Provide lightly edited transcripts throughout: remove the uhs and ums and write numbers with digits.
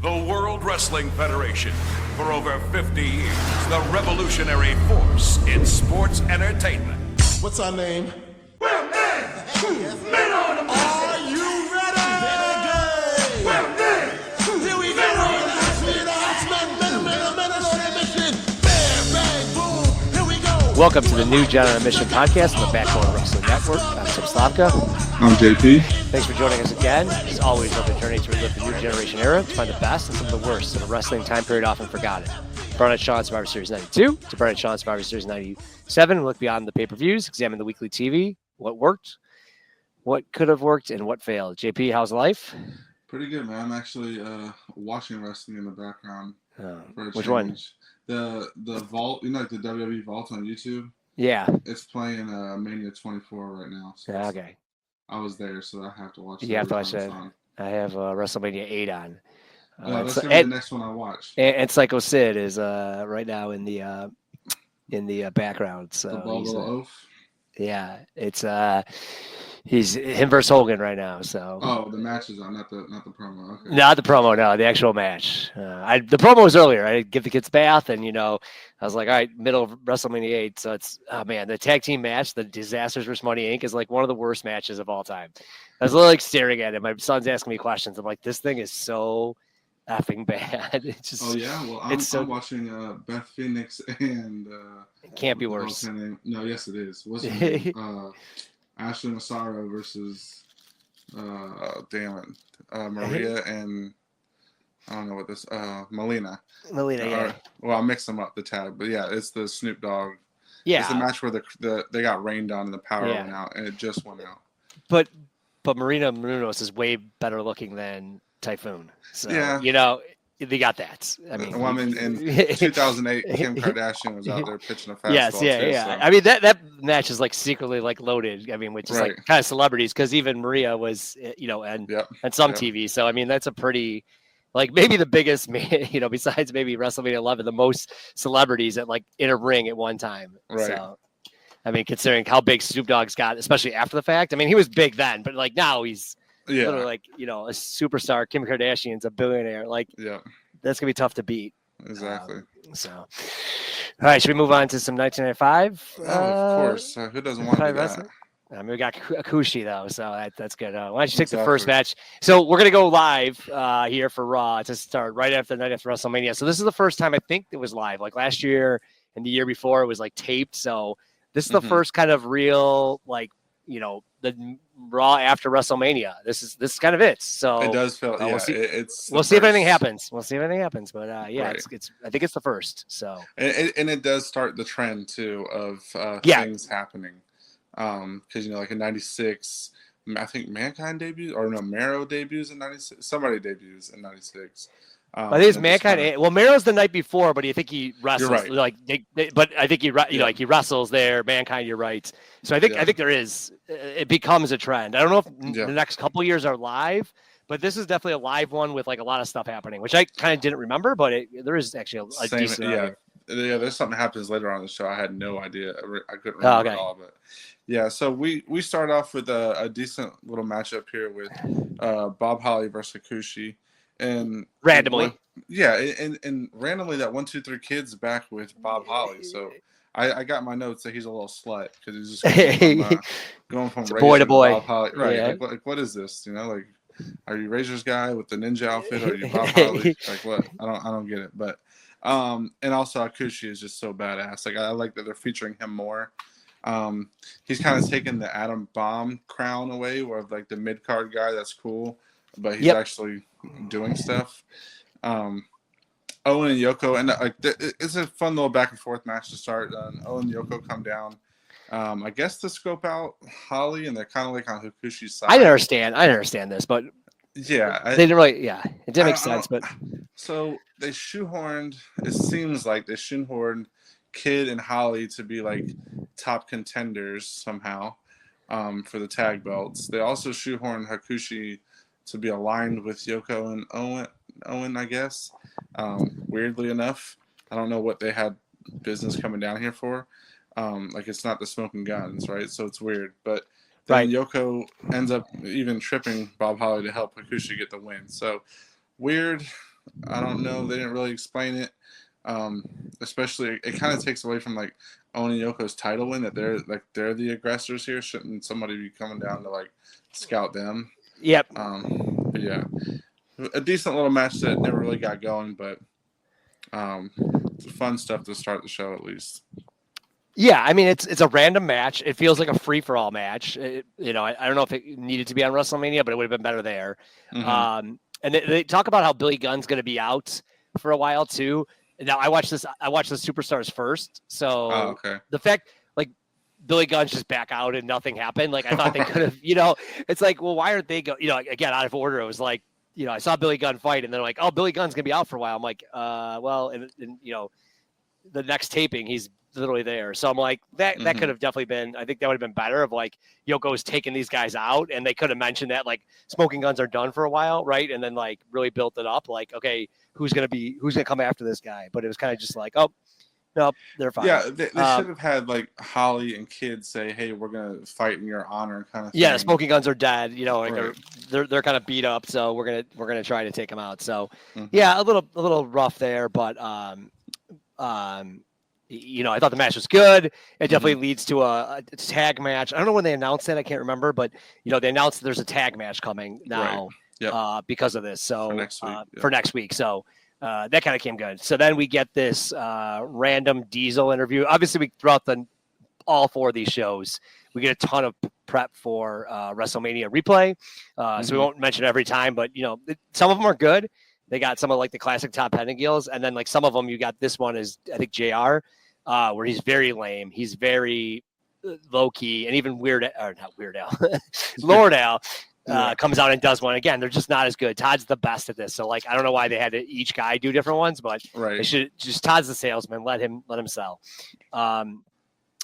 The World Wrestling Federation. For over 50 years, the revolutionary force in sports entertainment. What's our name? Well, men on the Are you ready? Well, Here we go. Bang, boom. Here we go. Welcome to the New Generation on a Mission podcast on the Backbone Wrestling Network. I'm Tim Slomka. I'm JP. Thanks for joining us again. As always, on the journey to relive the New Generation era, to find the best and some of the worst in a wrestling time period often forgotten. Bret and Shawn Survivor Series 92 to Bret and Shawn Survivor Series 97. We look beyond the pay-per-views, examine the weekly TV, what worked, what could have worked, and what failed. JP, how's life? Pretty good, man. I'm actually watching wrestling in the background. Which one? The Vault, you know, like the WWE Vault on YouTube? Yeah. It's playing Mania 24 right now. So Okay. I was there, so I have to watch it. You have to watch that. I have WrestleMania 8 on. That's going to be the next one I watch. And Psycho Sid is right now in the background. So The Bubble Oath? Yeah, it's he's him versus Hogan right now. So Oh, the match is on, not the promo. Okay. not the promo, no, the actual match. The promo was earlier. I give the kids bath, and I was like, all right, middle of WrestleMania 8. So it's the tag team match, the Disasters vs. Money Inc. is like one of the worst matches of all time. I was literally like staring at it. My son's asking me questions. I'm like, this thing is so effing bad. It's just, well, I'm watching Beth Phoenix and it can't be worse. No, yes, it is. What's her name? Ashley Massaro versus Maria and I don't know what this Melina. Yeah. Well, I mixed them up, the tag, but yeah, it's the Snoop Dogg. Yeah, it's the match where they got rained on and the power went out, and it just went out. But Marina Menounos is way better looking than Typhoon. So they got that. I mean, in 2008, Kim Kardashian was out there pitching a fastball. Yes, yeah. So. I mean, that match is like secretly like loaded. I mean, which is like kind of celebrities, because even Maria was, and some TV. So I mean, that's a pretty, like, maybe the biggest, besides maybe WrestleMania 11, the most celebrities in a ring at one time. Right. So, I mean, considering how big Snoop Dogg's got, especially after the fact. I mean, he was big then, but like now he's literally like, a superstar. Kim Kardashian's a billionaire. Like, that's gonna be tough to beat. Exactly. All right, should we move on to some 1995? Of course. Who doesn't want to do that? I mean, we got Akushi though, so that's good. Why don't you take the first match? So we're gonna go live here for Raw to start right after the night after WrestleMania. So this is the first time I think it was live. Like last year and the year before, it was like taped. So this is the first kind of real, like, the Raw after WrestleMania. This is kind of it. So it does feel. We'll see if anything happens. But it's I think it's the first. So and it does start the trend too of things happening. Because like in '96, I think Mankind debuts, or no, Mero debuts in '96. Somebody debuts in '96. I think it's Mankind. Well, Mero's the night before, but I think he wrestles. You're right. But I think like he wrestles there. Mankind, you're right. So I think there is. It becomes a trend. I don't know if the next couple years are live, but this is definitely a live one with like a lot of stuff happening, which I kind of didn't remember. But there is actually a decent. Yeah, there's something happens later on in the show. I had no idea. I couldn't remember it all, but. Yeah, so we start off with a decent little matchup here with Bob Holly versus Akushi. And randomly. And randomly that 1, 2, 3 Kid's back with Bob Holly. So I got my notes that he's a little slut because he's just going from Razor boy to boy. Bob Holly. Right. Yeah. Like what is this? Like, are you Razor's guy with the ninja outfit, or are you Bob Holly? Like what? I don't get it. But and also Akushi is just so badass. Like I like that they're featuring him more. He's kind of taken the Adam Bomb crown away, where like the mid card guy that's cool, but he's actually doing stuff. Owen and Yoko, and it's a fun little back and forth match to start. Owen and Yoko come down, I guess, to scope out Holly, and they're kind of like on Hakushi's side. I didn't understand this, but they didn't really. Yeah, it didn't make sense. But so they shoehorned. It seems like they shoehorned Kid and Holly to be like top contenders somehow for the tag belts. They also shoehorned Hakushi to be aligned with Yoko and Owen, I guess. Weirdly enough, I don't know what they had business coming down here for. Like it's not the Smoking Guns, right? So it's weird. But then Yoko ends up even tripping Bob Holly to help Hakushi get the win. So weird. I don't know. They didn't really explain it. Especially, it kind of takes away from like Owen and Yoko's title win that they're the aggressors here. Shouldn't somebody be coming down to like scout them? Yep. But yeah, a decent little match that never really got going, but fun stuff to start the show at least. Yeah, I mean it's a random match. It feels like a free for all match. I don't know if it needed to be on WrestleMania, but it would have been better there. Mm-hmm. And they talk about how Billy Gunn's going to be out for a while too. Now I watched the Superstars first, so the fact like Billy Gunn's just back out and nothing happened. Like I thought they could have, it's like, well, why aren't they go? Again, out of order. It was like, I saw Billy Gunn fight, and they're like, oh, Billy Gunn's gonna be out for a while. I'm like, well, and the next taping, he's literally there. So I'm like, that could have definitely been. I think that would have been better if like Yoko's taking these guys out, and they could have mentioned that like Smoking Guns are done for a while, right? And then like really built it up, like okay, who's gonna come after this guy? But it was kind of just like, oh, nope, they're fine. Yeah, they should have had like Holly and Kid say, "Hey, we're gonna fight in your honor," kind of thing. Yeah, Smoking Guns are dead. Like Right. they're kind of beat up, so we're gonna try to take them out. So yeah, a little rough there, but I thought the match was good. It definitely leads to a tag match. I don't know when they announced it. I can't remember, but they announced that there's a tag match coming now. Right. Yep. Because of this. So for next week. So that kind of came good. So then we get this random Diesel interview. Obviously, throughout all four of these shows, we get a ton of prep for WrestleMania replay. So we won't mention it every time, but some of them are good. They got some of like the classic top Pendigils, and then like some of them, you got this one is I think JR, where he's very lame. He's very low key, and even Lord Al comes out and does one again. They're just not as good. Todd's the best at this, so like I don't know why they had to each guy do different ones, but they should just Todd's the salesman. Let him sell.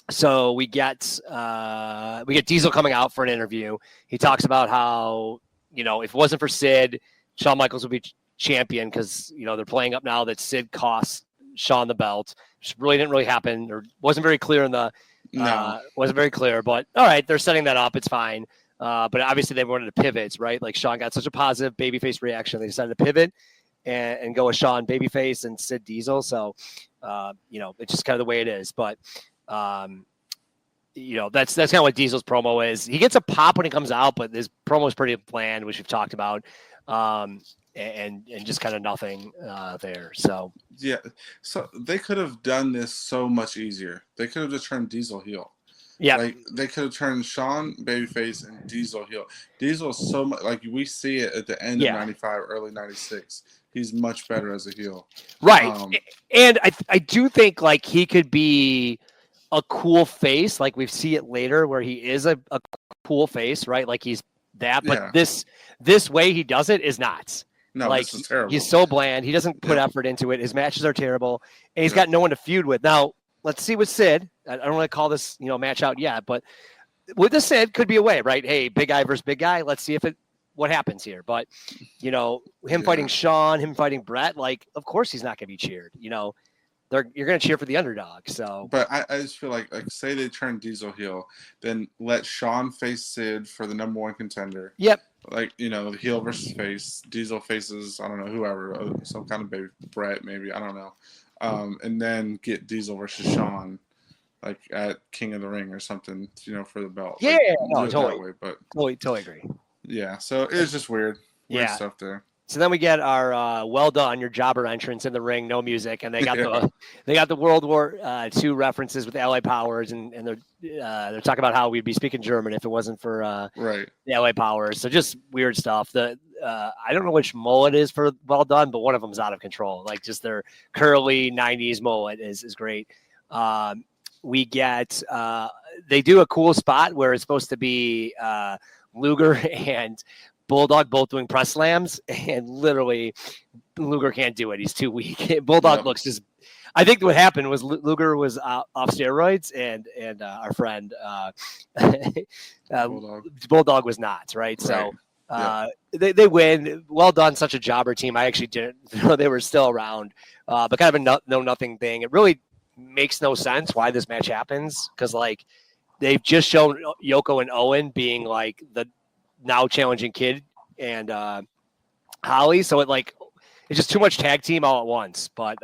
So we get Diesel coming out for an interview. He talks about how if it wasn't for Sid, Shawn Michaels would be champion because they're playing up now that Sid cost Shawn the belt, which really didn't happen or wasn't very clear wasn't very clear, but all right, they're setting that up. It's fine. But obviously they wanted to pivot, right? Like Shawn got such a positive babyface reaction. They decided to pivot and go with Shawn babyface and Sid Diesel. So, it's just kind of the way it is. But, that's kind of what Diesel's promo is. He gets a pop when he comes out, but his promo is pretty bland, which we've talked about. And just kind of nothing there. So yeah, so they could have done this so much easier. They could have just turned Diesel heel. Yeah, like they could have turned Shawn babyface and Diesel heel. Diesel is so much like we see it at the end of '95, early '96. He's much better as a heel, right? And I do think like he could be a cool face. Like we see it later where he is a cool face, right? Like he's that, but this way he does it is not. No, like this is terrible. He's so bland. He doesn't put effort into it. His matches are terrible, and he's got no one to feud with. Now, let's see with Sid. I don't want to call this match out yet, but with the Sid could be a way, right? Hey, big guy versus big guy. Let's see what happens here. But him fighting Shawn, him fighting Bret, like of course he's not going to be cheered. You're going to cheer for the underdog. So, but I just feel like say they turn Diesel heel, then let Shawn face Sid for the #1 contender. Yep. Like the heel versus face. Diesel faces I don't know whoever, some kind of baby Bret maybe, I don't know, and then get Diesel versus Shawn like at King of the Ring or something, for the belt. Yeah, like, totally. That way, but totally agree. Yeah, so it was just weird stuff there. So then we get our well done, your jobber entrance in the ring, no music, and they got the World War II references with LA Powers, and they're talking about how we'd be speaking German if it wasn't for the LA Powers. So just weird stuff. I don't know which mullet is for well done, but one of them's out of control. Like just their curly '90s mullet is great. We get they do a cool spot where it's supposed to be Luger and Bulldog both doing press slams, and literally Luger can't do it. He's too weak. Bulldog looks just. I think what happened was Luger was off steroids, and our friend Bulldog was not, right? So they win. Well done, such a jobber team. I actually didn't know they were still around, but kind of a no nothing thing. It really makes no sense why this match happens because like they've just shown Yoko and Owen being like the now challenging Kid and Holly, so it's just too much tag team all at once. But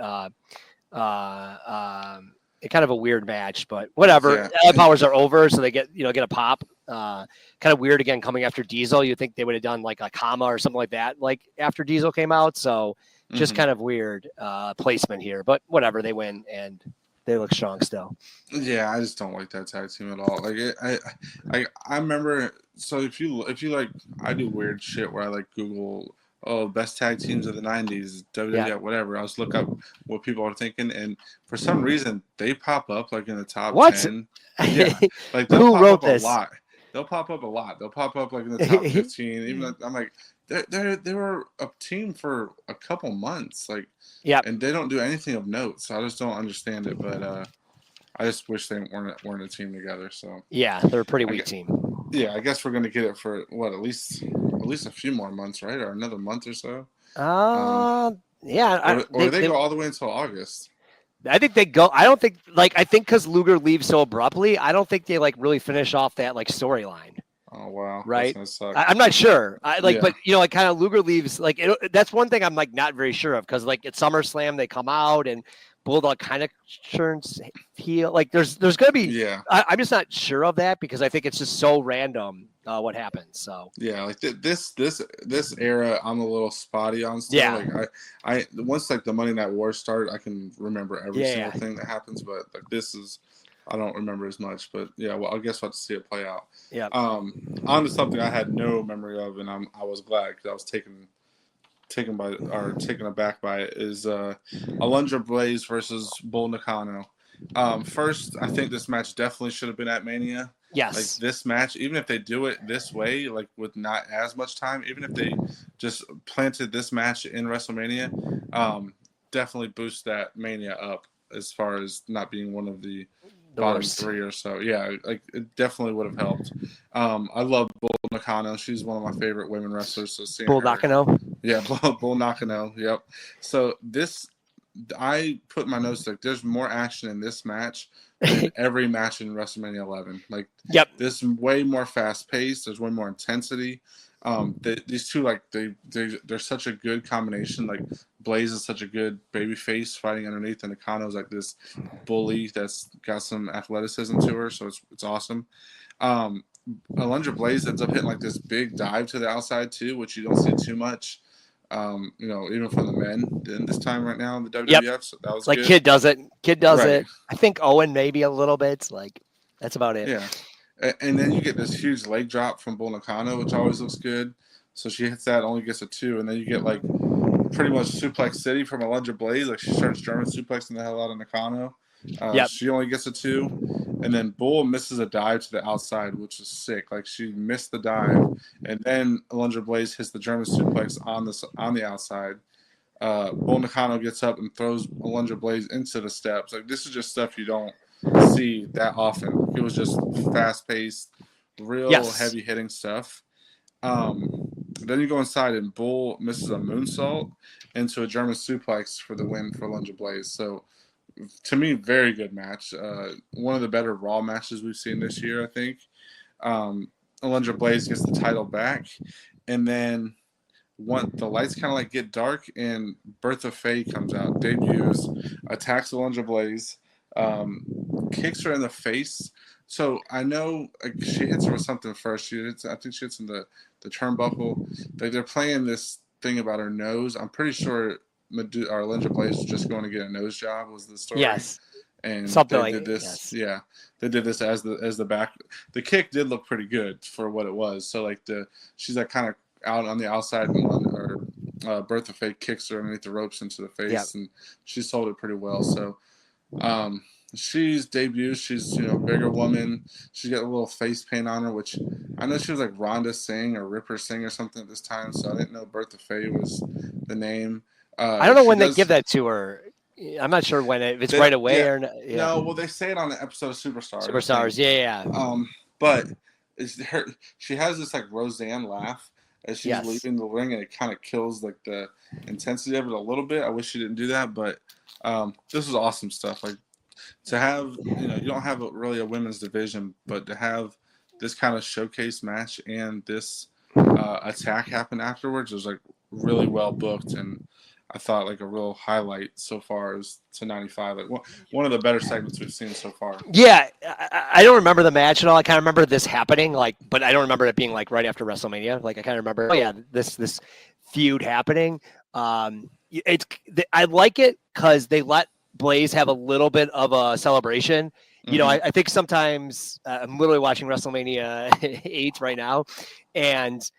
it kind of a weird match, but whatever. Yeah. Allied Powers are over, so they get a pop. Kind of weird again coming after Diesel. You think they would have done like a comma or something like that, like after Diesel came out. So just kind of weird placement here, but whatever. They win and they look strong still. Yeah, I just don't like that tag team at all. Like I remember. So if you like, I do weird shit where I like Google best tag teams of the '90s, WWF, whatever. I just look up what people are thinking, and for some reason they pop up like in the top 10. Yeah, like who wrote this? A lot. They'll pop up a lot. They'll pop up like in the top 15. Even I'm like, they were a team for a couple months, like, and they don't do anything of note. So I just don't understand it. But I just wish they weren't a team together. So yeah, they're a pretty weak team. Yeah, I guess we're gonna get it for what, at least a few more months, right? Or another month or so. Yeah. Or they go all the way until August. I think they go. I think because Luger leaves so abruptly, I don't think they like really finish off that like storyline. Oh wow! Right? That's gonna suck. I'm not sure. But like kind of Luger leaves. Like that's one thing I'm like not very sure of because like at SummerSlam they come out and Bulldog kind of turns heel. Like there's gonna be. Yeah. I'm just not sure of that because I think it's just so random what happens. So yeah, like this era, I'm a little spotty on still. Yeah. Like I once like the Monday Night Wars start, I can remember every single thing that happens. But like this is, I don't remember as much. But yeah, well, I guess we'll have to see it play out. Yeah. On to something I had no memory of, and I was glad because I was taken aback by it, is Alundra Blaze versus Bull Nakano. First, I think this match definitely should have been at Mania. Yes. Like this match, even if they do it this way, like with not as much time, even if they just planted this match in WrestleMania, definitely boost that Mania up as far as not being one of the bottom three or so. Yeah, like it definitely would have helped. I love Bull Nakano. She's one of my favorite women wrestlers. So seeing Bull her, Nakano. Yeah, Bull Nakano. Yep. So this, I put my notes like there's more action in this match than every match in WrestleMania 11. Like, this way more fast paced. There's way more intensity. These two, like they're such a good combination. Like Blaze is such a good baby face fighting underneath, and Nakano's like this bully that's got some athleticism to her. So it's awesome. Alundra Blaze ends up hitting like this big dive to the outside too, which you don't see too much. Even from the men in this time right now in the WWF. So that was like good. Kid does it. Kid does it. I think Owen maybe a little bit. Like that's about it. Yeah. And then you get this huge leg drop from Bull Nakano, which always looks good. So she hits that, only gets a 2, and then you get like pretty much Suplex City from Alundra Blaze. Like she starts German suplexing the hell out of Nakano. She only gets a 2, and then Bull misses a dive to the outside, which is sick. Like she missed the dive, and then Alundra Blaze hits the German suplex on the outside. Bull Nakano gets up and throws Alundra Blaze into the steps. Like this is just stuff you don't see that often. It was just fast paced, real heavy hitting stuff. Then you go inside and Bull misses a moonsault into a German suplex for the win for Alundra Blaze. So to me, very good match. One of the better Raw matches we've seen this year, I think. Alundra Blaze gets the title back, and then the lights kind of like get dark, and Bertha Faye comes out, debuts, attacks Alundra Blaze, kicks her in the face. So I know she hits her with something first. I think she hits in the turnbuckle. They're playing this thing about her nose. I'm pretty sure Alundra Blaze was just going to get a nose job, was the story. Yes. And something they like did this. Yes. Yeah, they did this as the back. The kick did look pretty good for what it was. So like she's like kind of out on the outside, and Bertha Faye kicks her underneath the ropes into the face, and she sold it pretty well. So she's debuted. She's bigger woman. She's got a little face paint on her, which I know she was like Rhonda Singh or Ripper Singh or something at this time. So I didn't know Bertha Faye was the name. I don't know when they give that to her. I'm not sure if it's right away or not. Yeah. No, well, they say it on the episode of Superstars. Superstars, yeah. But she has this like Roseanne laugh as she's leaving the ring, and it kind of kills like the intensity of it a little bit. I wish she didn't do that, but this was awesome stuff. Like to have, you don't have really a women's division, but to have this kind of showcase match and this attack happen afterwards was like really well booked, and I thought like a real highlight so far is to 95. Like one of the better segments we've seen so far. Yeah, I don't remember the match at all. I kind of remember this happening, like, but I don't remember it being like right after WrestleMania. Like, I kind of remember, oh yeah, this feud happening. I like it because they let Blaze have a little bit of a celebration. You know, I think sometimes I'm literally watching WrestleMania 8 right now, and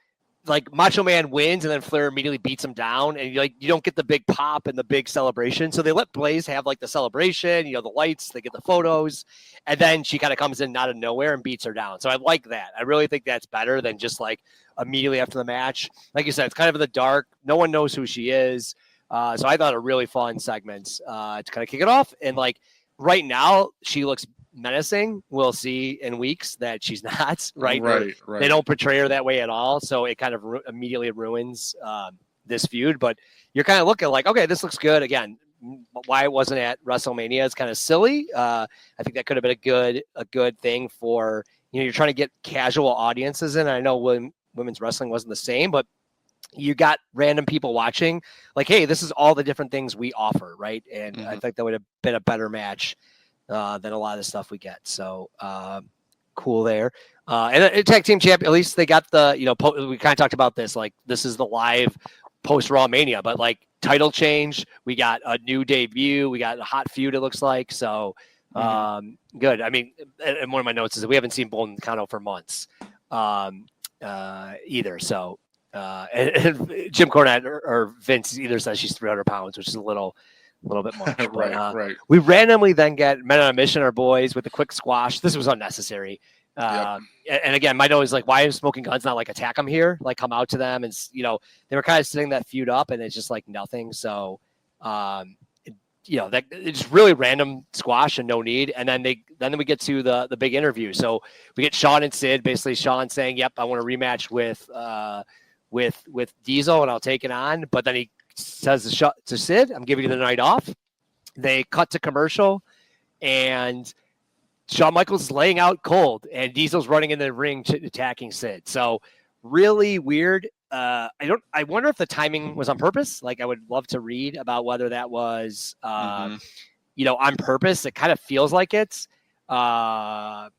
like Macho Man wins and then Flair immediately beats him down, and you don't get the big pop and the big celebration. So they let Blaze have like the celebration, the lights, they get the photos, and then she kind of comes in out of nowhere and beats her down. So I like that. I really think that's better than just like immediately after the match. Like you said, it's kind of in the dark. No one knows who she is. So I thought a really fun segment to kind of kick it off. And like right now, she looks menacing. We'll see in weeks that she's not, right? Right. They don't portray her that way at all. So it kind of immediately ruins this feud. But you're kind of looking like, okay, this looks good. Again, why it wasn't at WrestleMania is kind of silly. I think that could have been a good thing for, you're trying to get casual audiences in. I know women's wrestling wasn't the same, but you got random people watching like, hey, this is all the different things we offer, right? And I think that would have been a better match than a lot of the stuff we get. So cool there. And a tag team champ, at least they got the, we kind of talked about this, like this is the live post Raw Mania, but like title change, we got a new debut, we got a hot feud, it looks like. So good. I mean, and one of my notes is that we haven't seen Bull Nakano for months either. So and Jim Cornette or Vince either says she's 300 pounds, which is a little bit much. right. We randomly then get Men on a Mission, our boys, with a quick squash. This was unnecessary. And again, my note is like, why is Smoking Guns not like attack them here? Like come out to them, and they were kind of setting that feud up, and it's just like nothing. So, that it's really random squash and no need. And then we get to the big interview. So we get Shawn and Sid. Basically, Shawn saying, "Yep, I want a rematch with Diesel, and I'll take it on." But then he says to Sid, "I'm giving you the night off." They cut to commercial, and Shawn Michaels is laying out cold, and Diesel's running into the ring attacking Sid. So really weird. I wonder if the timing was on purpose. Like I would love to read about whether that was on purpose. It kind of feels like it's that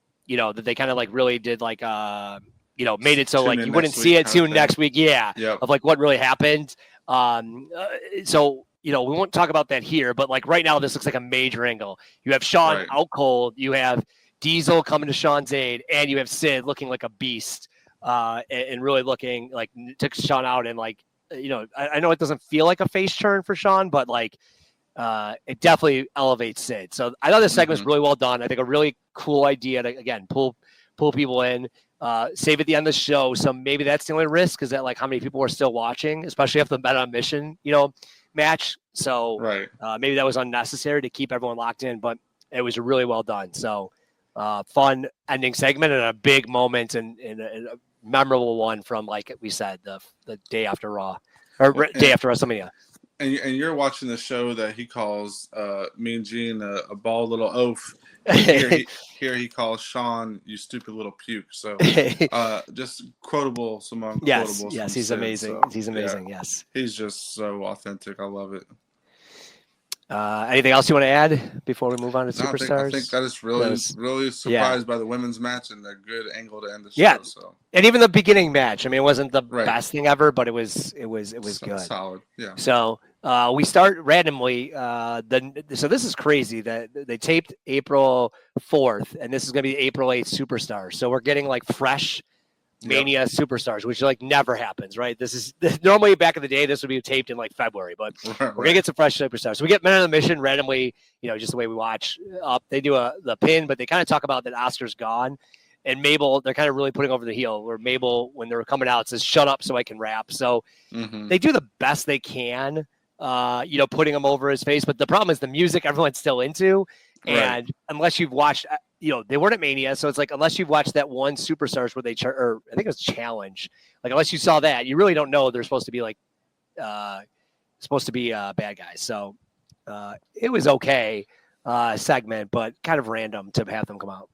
they kind of like really did like made it so like you wouldn't see it soon next week. Yeah. Yep. Of like what really happened. So we won't talk about that here, but like right now, this looks like a major angle. You have Shawn out cold. You have Diesel coming to Shawn's aid, and you have Sid looking like a beast, and really looking like took Shawn out. And like, I know it doesn't feel like a face turn for Shawn, but like, it definitely elevates Sid. So I thought this segment was really well done. I think a really cool idea to, again, pull people in, save at the end of the show. So maybe that's the only risk, is that like how many people are still watching, especially after the Men on Mission, match. So maybe that was unnecessary to keep everyone locked in, but it was really well done. So fun ending segment and a big moment and a memorable one from, like we said, the day after Raw or day after WrestleMania. And you're watching the show that he calls me and Gene a bald little oaf. Here he calls Shawn, "You stupid little puke." So just quotable, some unquotables. Yes, he's amazing. He's amazing. Yeah. Yes, he's just so authentic. I love it. Anything else you want to add before we move on to Superstars? I think I just really surprised by the women's match and the good angle to end the show. So. And even the beginning match. I mean, it wasn't the best thing ever, but it was good. Solid. Yeah. So we start randomly. So this is crazy that they taped April 4th, and this is going to be April 8th Superstars. So we're getting like fresh Mania Superstars, which like never happens, right? This is normally back in the day, this would be taped in like February, but we're gonna get some fresh Superstars. So we get Men on the Mission randomly, just the way we watch up. They do the pin, but they kind of talk about that Oscar's gone, and Mabel, they're kind of really putting over the heel. Where Mabel, when they were coming out, says, "Shut up so I can rap." So they do the best they can, putting him over his face. But the problem is the music everyone's still into, and unless you've watched. They weren't at Mania, so it's like unless you've watched that one Superstars where they or I think it was Challenge, like unless you saw that, you really don't know they're supposed to be like bad guys. So it was okay segment, but kind of random to have them come out.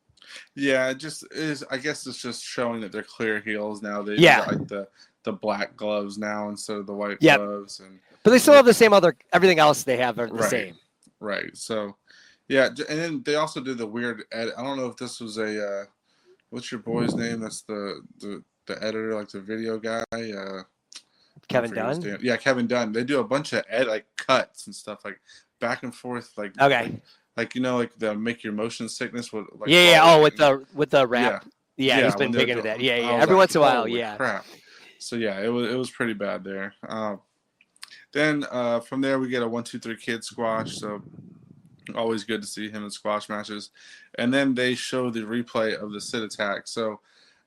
Yeah, it just is. I guess it's just showing that they're clear heels now. They got like the black gloves now instead of the white gloves, and But they still have the same everything else they have are the Right. same. Right. So, yeah, and then they also did the weird edit. I don't know if this was a what's your boy's name? That's the editor, like the video guy. Kevin Dunn. Yeah, Kevin Dunn. They do a bunch of like cuts and stuff, like back and forth, like Okay. like like the make your motion sickness with like Oh, with the rap. Yeah, he's been when big into that. Yeah. I was Every like, once in a while, holy yeah. crap. So yeah, it was pretty bad there. Then from there we get a 1, 2, 3 kid squash. So always good to see him in squash matches. And then they show the replay of the Sid attack. So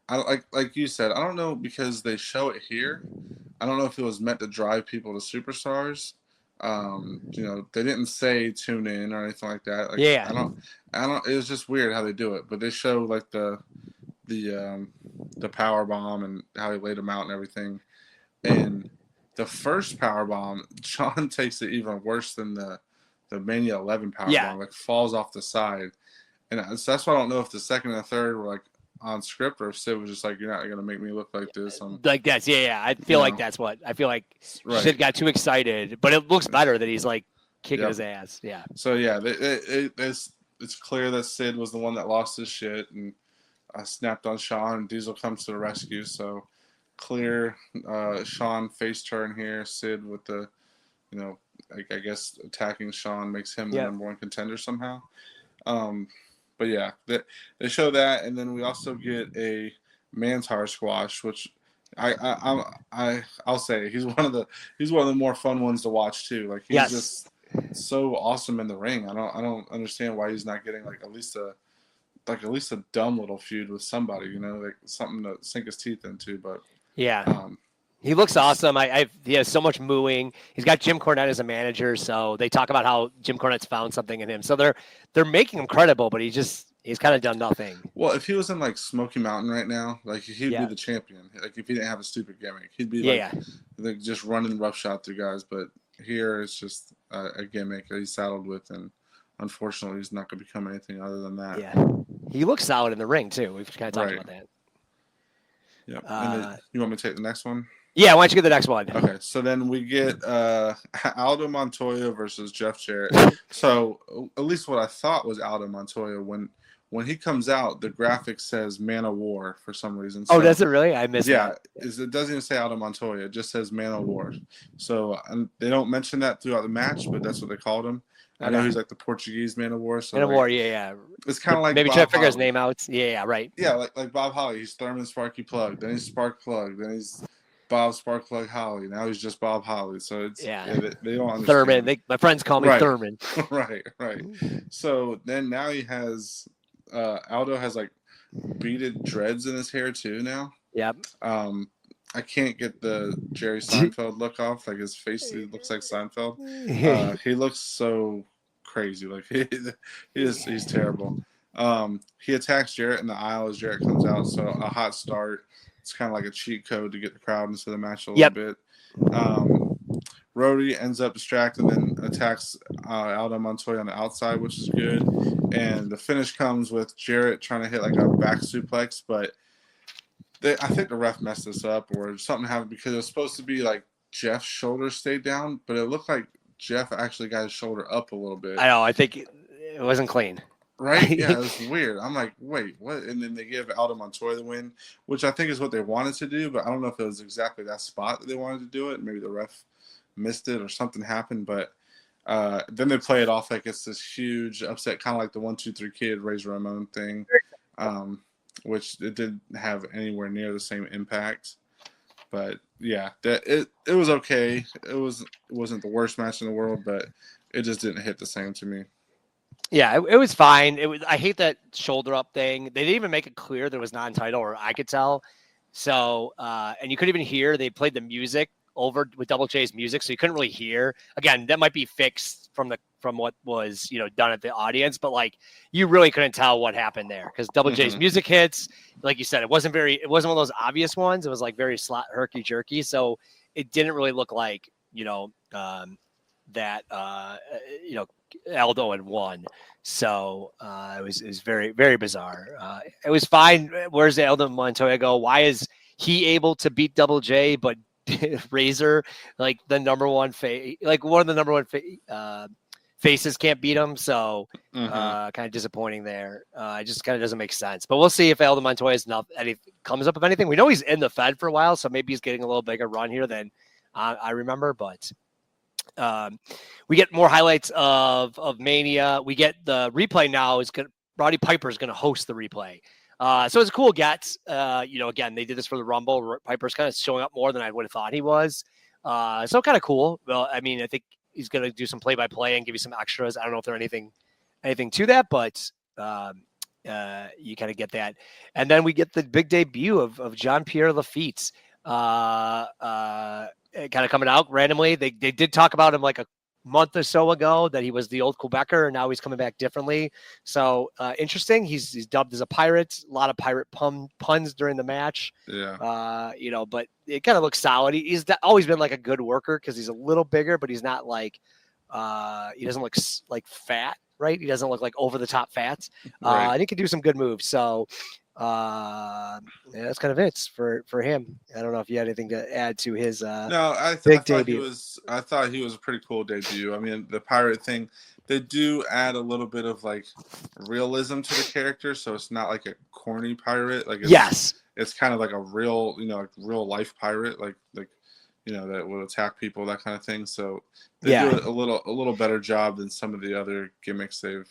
I like you said, I don't know, because they show it here. I don't know if it was meant to drive people to superstars. They didn't say tune in or anything like that. Like, Yeah. I don't. It was just weird how they do it, but they show like the power bomb and how he laid him out and everything. And the first power bomb, Shawn takes it even worse than the Mania 11 power bomb. Like falls off the side, and so that's why I don't know if the second and the third were like on script or if Sid was just like, you're not gonna make me look like this. Like that's I feel like that's what I feel like. Right. Sid got too excited, but it looks better that he's like kicking his ass. Yeah. So yeah, it's clear that Sid was the one that lost his shit, and I snapped on Shawn, and Diesel comes to the rescue. So clear Shawn face turn here. Sid with the, I guess attacking Shawn makes him the number one contender somehow. But yeah, they show that, and then we also get a Mantar squash, which I'll say he's one of the more fun ones to watch too. Like he's just so awesome in the ring. I don't understand why he's not getting at least a dumb little feud with somebody, like something to sink his teeth into. But he looks awesome. He has so much mooing. He's got Jim Cornette as a manager, so they talk about how Jim Cornette's found something in him. So they're making him credible, but he's kind of done nothing. Well, if he was in like Smoky Mountain right now, like he'd be the champion. Like if he didn't have a stupid gimmick, he'd be like just running roughshod through guys. But here it's just a gimmick that he's saddled with, and unfortunately, he's not going to become anything other than that. Yeah, he looks solid in the ring too. We've kind of talked about that. Yeah. And then, you want me to take the next one? Yeah, why don't you get the next one? Okay, so then we get Aldo Montoya versus Jeff Jarrett. So at least what I thought was Aldo Montoya. When he comes out, the graphic says Man of War for some reason. So, does it really? I missed that. It doesn't even say Aldo Montoya. It just says Man of War. So they don't mention that throughout the match, but that's what they called him. I know he's like the Portuguese Man of War. So Man of War, yeah. It's kind of like maybe Bob try to figure Holly. his name out. Yeah, right. Yeah, like Bob Holly. He's Thurman Sparky Plug. Then he's Spark Plug. Then he's Bob Sparkplug Holly. Now he's just Bob Holly. So it's they don't understand. Thurman. My friends call me Thurman. Right. So then now he has Aldo has like beaded dreads in his hair too now. Yep. I can't get the Jerry Seinfeld look off. Like his face, he looks like Seinfeld. He looks so crazy. Like he's terrible. He attacks Jarrett in the aisle as Jarrett comes out. So a hot start. It's kind of like a cheat code to get the crowd into the match a little bit. Rhodey ends up distracted and then attacks Aldo Montoya on the outside, which is good. And the finish comes with Jarrett trying to hit like a back suplex, but I think the ref messed this up or something happened because it was supposed to be like Jeff's shoulder stayed down, but it looked like Jeff actually got his shoulder up a little bit. I know. I think it wasn't clean. Right? Yeah, it was weird. I'm like, wait, what? And then they give Aldo Montoya the win, which I think is what they wanted to do, but I don't know if it was exactly that spot that they wanted to do it. Maybe the ref missed it or something happened, but then they play it off like it's this huge upset, kind of like the 1, 2, 3 Kid Razor Ramon thing, which it didn't have anywhere near the same impact. But yeah, it was okay. It wasn't the worst match in the world, but it just didn't hit the same to me. Yeah, it was fine. I hate that shoulder up thing. They didn't even make it clear that it was non-title, or I could tell. So, and you couldn't even hear. They played the music over with Double J's music, so you couldn't really hear. Again, that might be fixed from what was done at the audience, but like you really couldn't tell what happened there because Double J's music hits. Like you said, it wasn't one of those obvious ones. It was like very herky jerky, so it didn't really look like that Aldo had won. So it was very, very bizarre. It was fine. Where's the Aldo Montoya go? Why is he able to beat Double J, but Razor, like the number one like one of the number one faces can't beat him. So kind of disappointing there. It just kind of doesn't make sense. But we'll see if Aldo Montoya's comes up with anything. We know he's in the Fed for a while, so maybe he's getting a little bigger run here than I remember. But we get more highlights of Mania. We get the replay now. Roddy Piper is going to host the replay. So it's a cool get. Again, they did this for the Rumble. Piper's kind of showing up more than I would have thought he was. So kind of cool. Well, I mean, I think he's going to do some play-by-play and give you some extras. I don't know if there's anything to that, but you kind of get that. And then we get the big debut of Jean-Pierre Lafitte. Kind of coming out randomly. They did talk about him like a month or so ago that he was the old Quebecer, and now he's coming back differently. So interesting. He's dubbed as a pirate. A lot of pirate puns during the match. Yeah. But it kind of looks solid. He's always been like a good worker because he's a little bigger, but he's not like he doesn't look like fat, right? He doesn't look like over the top fat. Right. And he can do some good moves. So that's kind of it for him. I don't know if you had anything to add to his no, I thought debut. I thought he was a pretty cool debut. I mean, the pirate thing, they do add a little bit of like realism to the character, so it's not like a corny pirate. Like it's kind of like a real, real life pirate, like that will attack people, that kind of thing. So they do a little better job than some of the other gimmicks they've.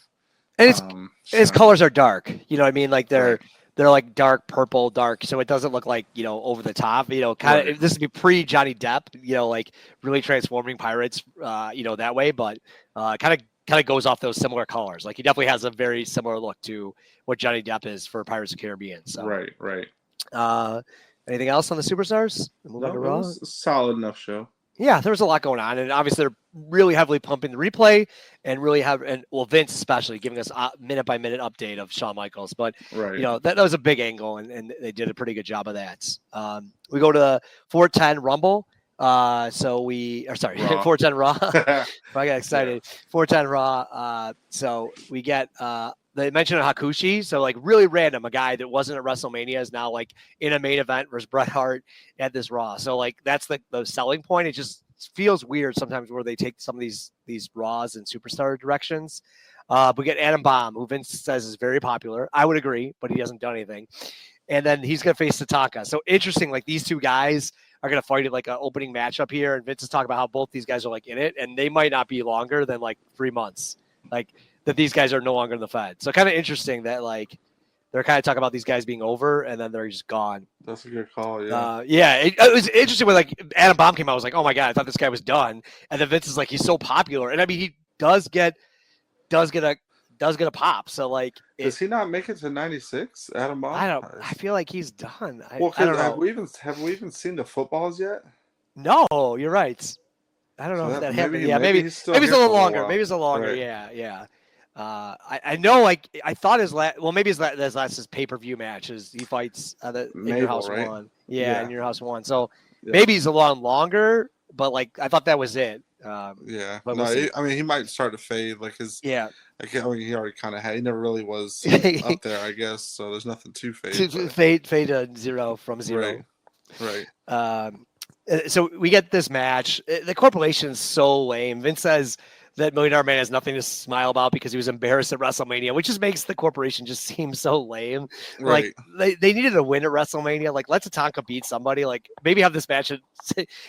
And his colors are dark. You know what I mean? Like they're like dark purple, so it doesn't look like over the top. Kind of this would be pre Johnny Depp. Like really transforming pirates. That way, but kind of goes off those similar colors. Like he definitely has a very similar look to what Johnny Depp is for Pirates of the Caribbean. So right. Anything else on the Superstars? Move on to Raw. It was a solid enough show. Yeah, there was a lot going on, and obviously they're really heavily pumping the replay, and Vince especially giving us a minute by minute update of Shawn Michaels. But that was a big angle, and they did a pretty good job of that. We go to the 410 Rumble. 410 Raw. I got excited. 410 Raw. So we get they mentioned Hakushi, so like really random. A guy that wasn't at WrestleMania is now like in a main event versus Bret Hart at this Raw. So like that's the selling point. It just feels weird sometimes where they take some of these Raws and superstar directions. We get Adam Bomb, who Vince says is very popular. I would agree, but he hasn't done anything. And then he's going to face Tatanka. So interesting, like these two guys are going to fight at like an opening matchup here. And Vince is talking about how both these guys are like in it, and they might not be longer than like 3 months. Like that these guys are no longer in the Fed. So kind of interesting that like they're kind of talking about these guys being over and then they're just gone. That's a good call. Yeah. It was interesting when like Adam Bomb came out. I was like, oh my God, I thought this guy was done. And then Vince is like, he's so popular. And I mean, he does get a pop. So like, does he not make it to 96? Adam Bomb? I feel like he's done. I don't know. Have we even seen the footballs yet? No, you're right. I don't know if that happened. Yeah, maybe it's a little longer. Maybe it's a longer. Right. Yeah. I know. Like I thought his last pay-per-view match is he fights in Your House right? One. Yeah, in Your House One. So maybe he's a lot longer. But like I thought that was it. But I mean, he might start to fade. Like his. Yeah. Like, I mean, he already kind of had. He never really was up there, I guess. So there's nothing to fade. Fade to zero from zero. Right. So we get this match. The corporation is so lame. Vince says that $1 Million Man has nothing to smile about because he was embarrassed at WrestleMania, which just makes the corporation just seem so lame. Right. Like they needed a win at WrestleMania. Like let Tatanka beat somebody. Like maybe have this match at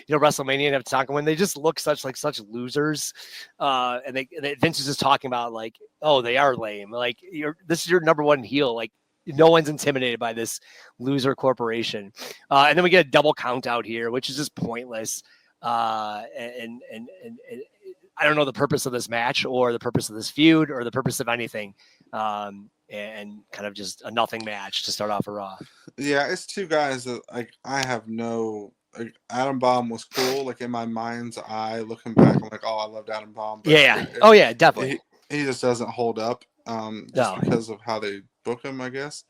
WrestleMania and have Tatanka win. They just look such losers. And Vince is just talking about like, oh, they are lame. Like this is your number one heel. Like no one's intimidated by this loser corporation. And then we get a double count out here, which is just pointless. And I don't know the purpose of this match or the purpose of this feud or the purpose of anything. And kind of just a nothing match to start off a Raw. Yeah, it's two guys that like I have no. Like, Adam Bomb was cool. Like in my mind's eye, looking back, I'm like, oh, I loved Adam Bomb. But Definitely. He just doesn't hold up. Because of how they book him, I guess.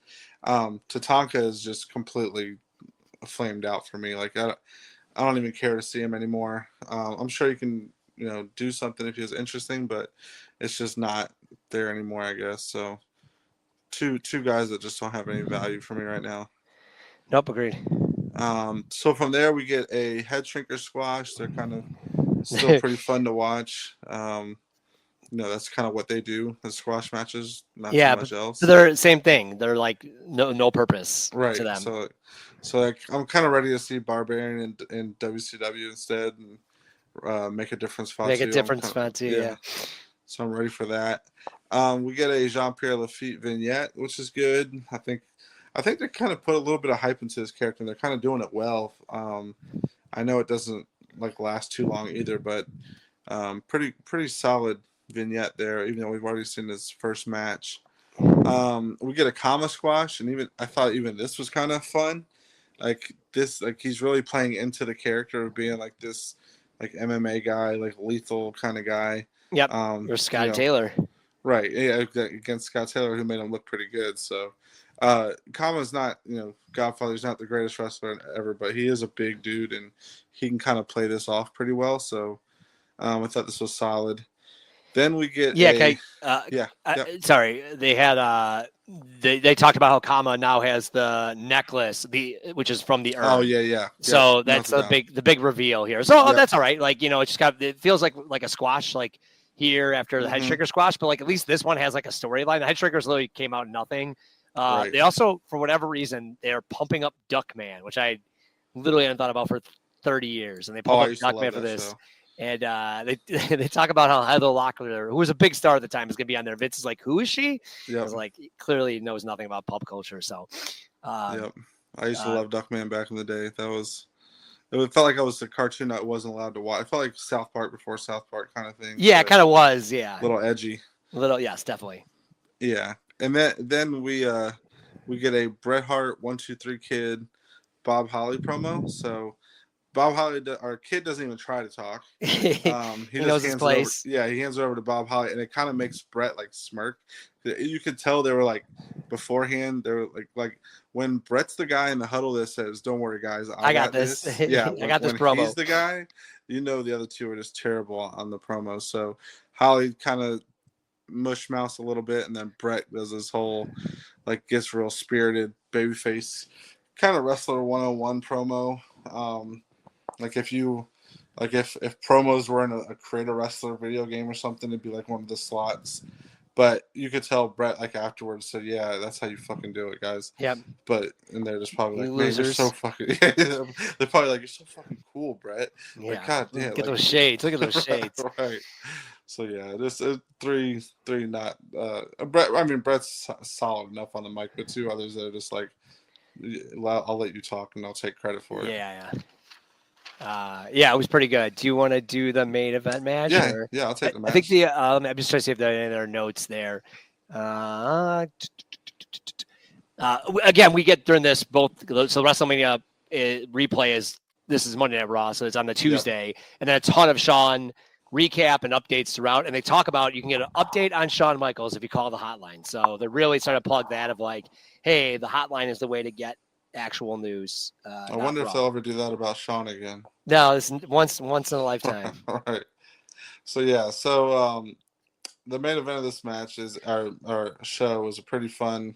Tatanka is just completely flamed out for me. Like I don't even care to see him anymore. I'm sure he can, do something if he was interesting, but it's just not there anymore, I guess. So two guys that just don't have any value for me right now. Nope, agreed. So from there we get a head shrinker squash. They're kind of still pretty fun to watch. That's kind of what they do. The squash matches, not too Yeah, much else. but they're same thing. They're like no purpose Right. to them. So like, I'm kind of ready to see Barbarian in WCW instead, and make a difference. Make a difference, yeah. So I'm ready for that. We get a Jean-Pierre Lafitte vignette, which is good. I think they kind of put a little bit of hype into his character, and they're kind of doing it well. I know it doesn't like last too long either, but pretty solid vignette there, even though we've already seen his first match. We get a Kama squash, and I thought this was kind of fun. Like he's really playing into the character of being like this like MMA guy, like lethal kind of guy. Yep. Or Scott Taylor. Right. Yeah, against Scott Taylor, who made him look pretty good. So Kama's not, Godfather's not the greatest wrestler ever, but he is a big dude, and he can kind of play this off pretty well. So I thought this was solid. Then we get sorry, they had they talked about how Kama now has the necklace, which is from the urn. Oh yeah. So that's the big reveal here. So that's all right. Like it's just it feels like a squash like here after the head shrinker squash, but like at least this one has like a storyline. The head shrinkers literally came out nothing. They also, for whatever reason, they're pumping up Duckman, which I literally hadn't thought about for 30 years, and they pump up Duckman for this. Show. And they talk about how Heather Locklear, who was a big star at the time, is going to be on there. Vince is like, who is she? Yep. I was like, clearly knows nothing about pop culture. So, I used to love Duckman back in the day. It felt like I was a cartoon I wasn't allowed to watch. I felt like South Park before South Park kind of thing. Yeah, it kind of was. Yeah, a little edgy. Yes, definitely. Yeah, and then we get a Bret Hart 1, 2, 3 Kid Bob Holly promo. So Bob Holly, our kid, doesn't even try to talk. He knows his place. He hands it over to Bob Holly, and it kind of makes Bret like smirk. You could tell they were like beforehand. They were like when Bret's the guy in the huddle that says, "Don't worry, guys, I got this." Yeah, I got this promo. He's the guy. The other two are just terrible on the promo. So Holly kind of mush mouths a little bit, and then Bret does this whole like gets real spirited babyface kind of wrestler 101 promo. Like if promos were in a Create a Wrestler video game or something, it'd be like one of the slots. But you could tell Bret like afterwards said, "Yeah, that's how you fucking do it, guys." Yeah. And they're just probably like, "Man, you're so fucking." They're probably like, "You're so fucking cool, Bret." Yeah. Like, God damn. Look at those shades. Look at those shades. Right. So yeah, this three not Bret. I mean, Bret's solid enough on the mic, but two others that are just like, I'll let you talk and I'll take credit for it. Yeah. It was pretty good. Do you want to do the main event match? Yeah, I'll take the match. I think I'm just trying to see if there are any other notes there. Again, we get during this both. So WrestleMania replay this is Monday Night Raw, so it's on the Tuesday, and then a ton of Shawn recap and updates throughout. And they talk about you can get an update on Shawn Michaels if you call the hotline. So they're really starting to plug that of like, hey, the hotline is the way to get actual news. I wonder if they'll ever do that about Shawn again. No, it's once in a lifetime. All right. So the main event of this match is our show is a pretty fun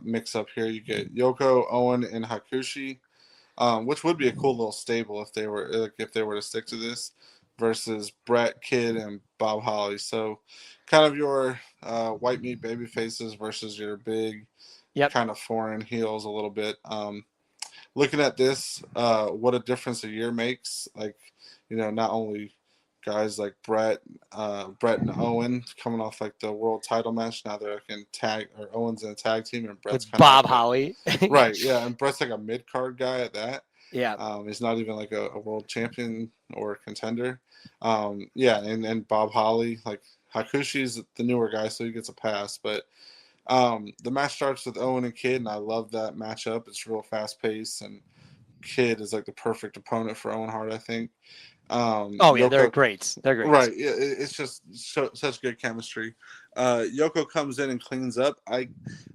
mix up here. You get Yoko, Owen, and Hakushi, which would be a cool little stable if they were to stick to this, versus Bret, Kid, and Bob Holly. So kind of your white meat baby faces versus your big kind of foreign heels a little bit. Looking at this, what a difference a year makes. Not only guys like Bret and Owen coming off like the world title match. Now they're in tag, or Owen's in a tag team, and Bret's kind Bob of Holly. Right, yeah, and Bret's like a mid card guy at that. Yeah, he's not even like a world champion or a contender. And Bob Holly, like Hakushi's the newer guy, so he gets a pass. But the match starts with Owen and Kid, and I love that matchup. It's real fast paced, and Kid is like the perfect opponent for Owen Hart, I think. Yoko, they're great. They're great. Right. Yeah, it's just such good chemistry. Yoko comes in and cleans up.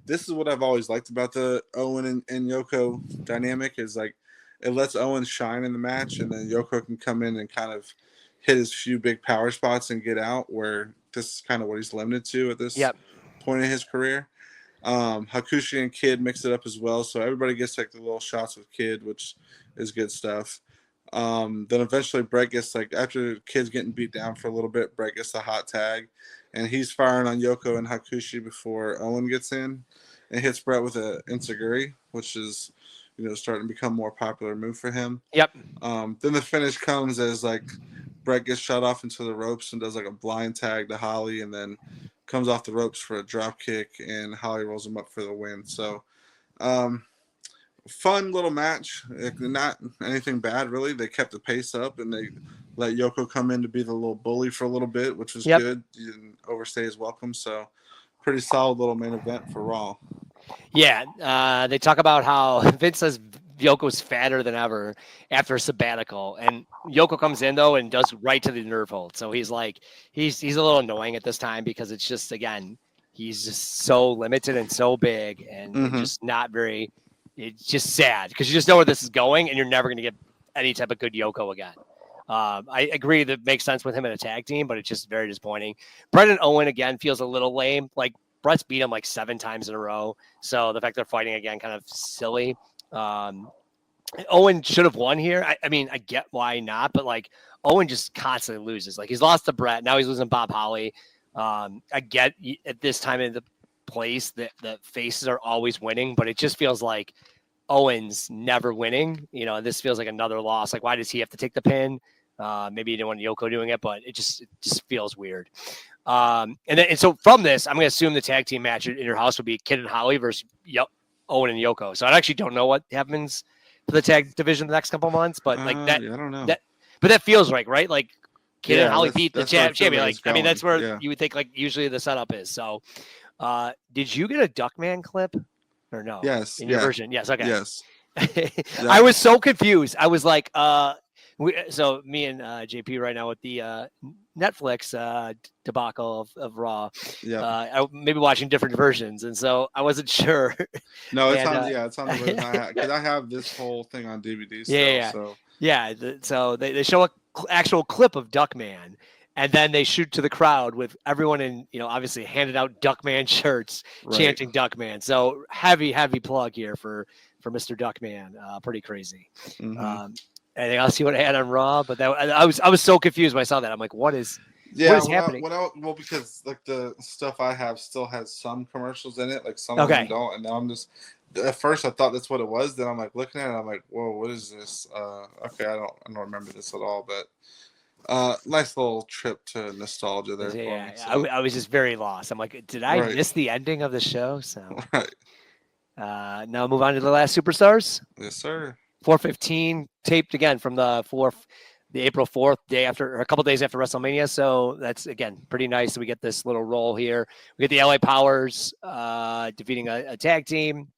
This is what I've always liked about the Owen and Yoko dynamic is like it lets Owen shine in the match, and then Yoko can come in and kind of hit his few big power spots and get out, where this is kind of what he's limited to at this point in his career. Hakushi and Kid mix it up as well, so everybody gets like the little shots with Kid, which is good stuff. Then eventually Bret gets like after Kid's getting beat down for a little bit, Bret gets the hot tag, and he's firing on Yoko and Hakushi before Owen gets in and hits Bret with a enziguri, which is starting to become more popular move for him. Yep. Then the finish comes as like Bret gets shot off into the ropes and does like a blind tag to Holly, and then comes off the ropes for a drop kick, and Holly rolls him up for the win. So fun little match. Not anything bad, really. They kept the pace up, and they let Yoko come in to be the little bully for a little bit, which was good. He didn't overstay his welcome. So pretty solid little main event for Raw. Yeah, they talk about how Vince says Yoko's fatter than ever after a sabbatical, and Yoko comes in though and does right to the nerve hold. So he's like, he's a little annoying at this time because it's just, again, he's just so limited and so big and just not very. It's just sad because you just know where this is going, and you're never going to get any type of good Yoko again. I agree that makes sense with him in a tag team, but it's just very disappointing. Bret and Owen again feels a little lame. Like Bret's beat him like 7 times in a row, so the fact they're fighting again kind of silly. Owen should have won here. I mean, I get why not, but like Owen just constantly loses. Like he's lost to Bret, now he's losing Bob Holly. I get at this time in the place that the faces are always winning, but it just feels like Owen's never winning. This feels like another loss. Like, why does he have to take the pin? Maybe he didn't want Yoko doing it, but it just feels weird. And so from this, I'm going to assume the tag team match in your house would be Kid and Holly versus Owen and Yoko. So I actually don't know what happens for the tag division the next couple months, but like that, I don't know. But that feels right? Like Kid and Holly beat the champion. Like, I mean, that's where you would think like usually the setup is. So, did you get a Duckman clip or no? Yes. In your version? Yes. Okay. Yes. I was so confused. I was like, so me and JP right now with the Netflix debacle of Raw. Yeah. Maybe watching different versions, and so I wasn't sure. No, it's it's on the version because I have this whole thing on DVD. Still, So they show a actual clip of Duckman, and then they shoot to the crowd with everyone in, obviously handed out Duckman shirts, chanting Duckman. So heavy plug here for Mr. Duckman. Pretty crazy. Anything else you want to add on Raw? But I was so confused when I saw that. I'm like, what is happening? Well, because like the stuff I have still has some commercials in it, like some of them don't, and now I'm just. At first, I thought that's what it was. Then I'm like looking at it. I'm like, whoa, what is this? Okay, I don't remember this at all. But nice little trip to nostalgia there. Yeah, for me, so. I was just very lost. I'm like, did I miss the ending of the show? So now move on to the last Superstars. Yes, sir. 4:15 taped again from the April 4th day after, or a couple days after WrestleMania. So that's again pretty nice. So we get this little roll here. We get the LA Powers defeating a tag team.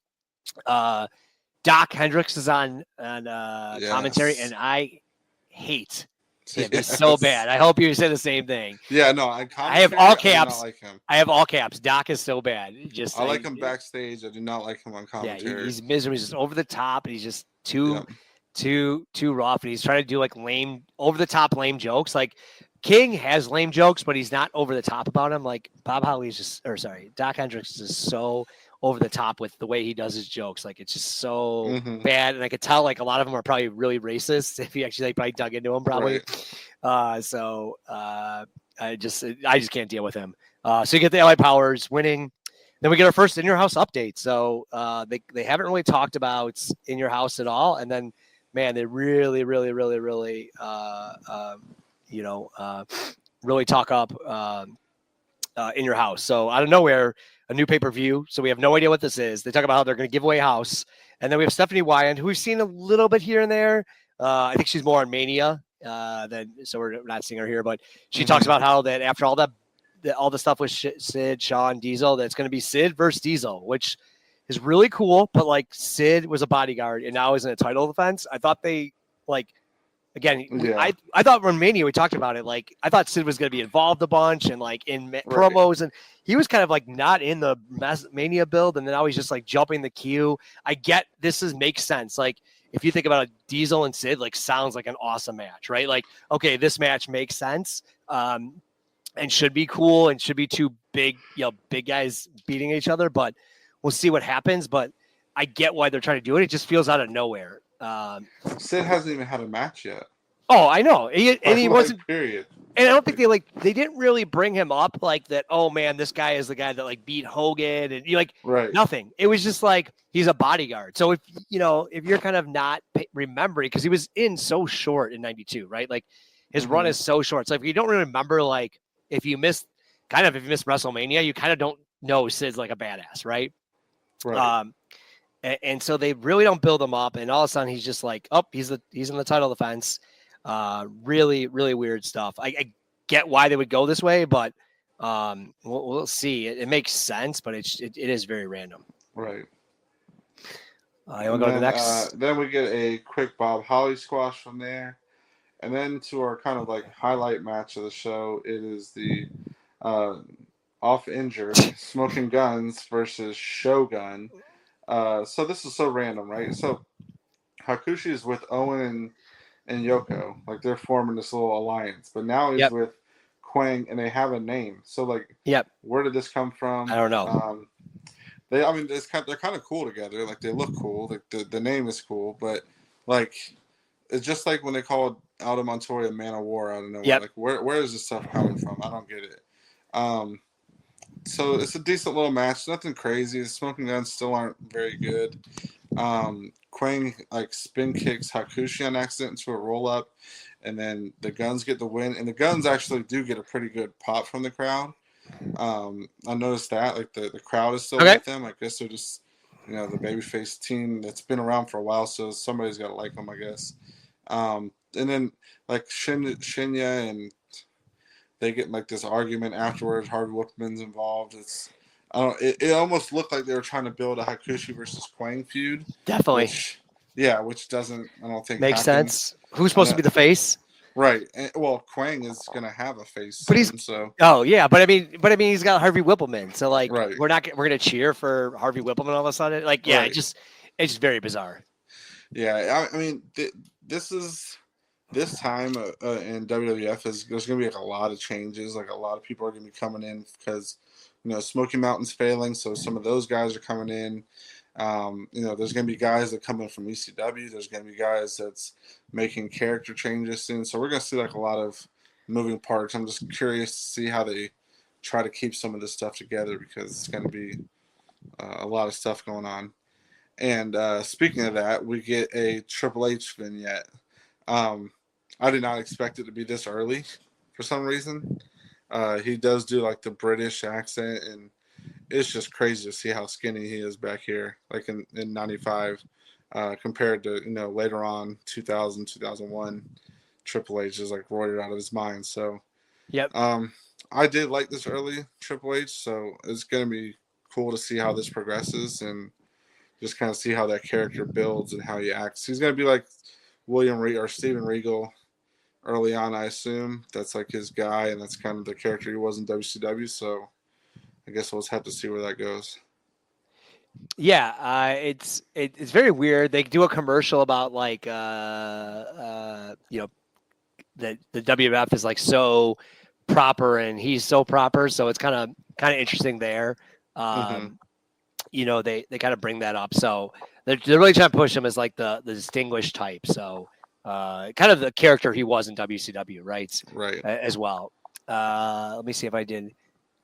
Doc Hendricks is on commentary, and I hate him. He's so bad. I hope you say the same thing. Yeah, no, I have all caps. I do not like him. I have all caps. Doc is so bad. I like him backstage. I do not like him on commentary. Yeah, he's miserable. He's just over the top, and he's just too rough. And he's trying to do like lame, over the top lame jokes. Like King has lame jokes, but he's not over the top about him. Like Doc Hendricks is so over the top with the way he does his jokes. Like it's just so bad, and I could tell like a lot of them are probably really racist if you actually probably dug into them probably. So I just can't deal with him. So you get the LA Powers winning. Then we get our first In Your House update. So they haven't really talked about In Your House at all, and then man, they really talk up In Your House. So out of nowhere, a new pay-per-view. So we have no idea what this is. They talk about how they're going to give away House. And then we have Stephanie Wyand, who we've seen a little bit here and there. I think she's more on Mania. So we're not seeing her here, but she talks about how that after all the stuff with Sid, Shawn, Diesel, that's going to be Sid versus Diesel, which is really cool. But like Sid was a bodyguard and now is in a title defense. I thought they like, again, I thought when Mania we talked about it, like I thought Sid was going to be involved a bunch and like in promos, and he was kind of like not in the Mania build, and then now he's just like jumping the queue. I get makes sense. Like if you think about a Diesel and Sid, like sounds like an awesome match, right? Like okay, this match makes sense, and should be cool and should be two big guys beating each other. But we'll see what happens. But I get why they're trying to do it. It just feels out of nowhere. Sid hasn't even had a match yet. Oh, I know. He wasn't. Period. And I don't think they didn't really bring him up like that. Oh man, this guy is the guy that like beat Hogan and you like Right. nothing. It was just like he's a bodyguard. So if you're kind of not remembering because he was in so short in '92, right? Like his run is so short. So if you don't really remember, like if you missed WrestleMania, you kind of don't know Sid's like a badass, right? Right. And so they really don't build him up, and all of a sudden he's just like, oh, he's in the title defense. Really, really weird stuff. I get why they would go this way, but we'll see. It makes sense, but it is very random. Right. You want to go to the next? Then we get a quick Bob Holly squash from there. And then to our kind of like highlight match of the show, it is the off injured Smoking Guns versus Shogun. So this is so random, right? So Hakushi is with Owen and Yoko, like they're forming this little alliance. But now he's with Quang, and they have a name. So like, where did this come from? I don't know. They're kind of cool together. Like they look cool. Like the name is cool, but like it's just like when they called Aldo Montoya Man of War out of nowhere. Like where is this stuff coming from? I don't get it. So it's a decent little match. Nothing crazy. The Smoking Guns still aren't very good. Quang like spin kicks Hakushi on accident into a roll up, and then the Guns get the win. And the Guns actually do get a pretty good pop from the crowd. I noticed that like the crowd is still with them. I guess they're just the babyface team that's been around for a while, so somebody's got to like them, I guess. And then like Shinya and they get like this argument afterwards. Harvey Whippleman's involved. It almost looked like they were trying to build a Hakushi versus Quang feud. Definitely. Which doesn't, I don't think makes sense. Who's supposed to be the face? Right. And, well, Quang is gonna have a face, but he's so. Oh yeah, but I mean, he's got Harvey Whippleman, so like, we're gonna cheer for Harvey Whippleman all of a sudden. Like, it's just very bizarre. Yeah, I mean, this time in WWF there's gonna be like a lot of changes. Like a lot of people are gonna be coming in because Smoky Mountain's failing, so some of those guys are coming in. There's going to be guys that come in from ECW. There's going to be guys that's making character changes soon. So we're going to see like a lot of moving parts. I'm just curious to see how they try to keep some of this stuff together because it's going to be a lot of stuff going on. And speaking of that, we get a Triple H vignette. I did not expect it to be this early for some reason. He does do like the British accent, and it's just crazy to see how skinny he is back here, like in 95, compared to, later on 2000, 2001, Triple H is like roided out of his mind. So, I did like this early Triple H, so it's going to be cool to see how this progresses and just kind of see how that character builds and how he acts. He's going to be like Steven Regal early on, I assume. That's like his guy, and that's kind of the character he was in WCW, so I guess we'll just have to see where that goes. Yeah, it's very weird. They do a commercial about like the WWF is like so proper and he's so proper, so it's kind of interesting there. They kind of bring that up, so they're really trying to push him as like the distinguished type. So kind of the character he was in WCW, right? As well. Let me see if I did.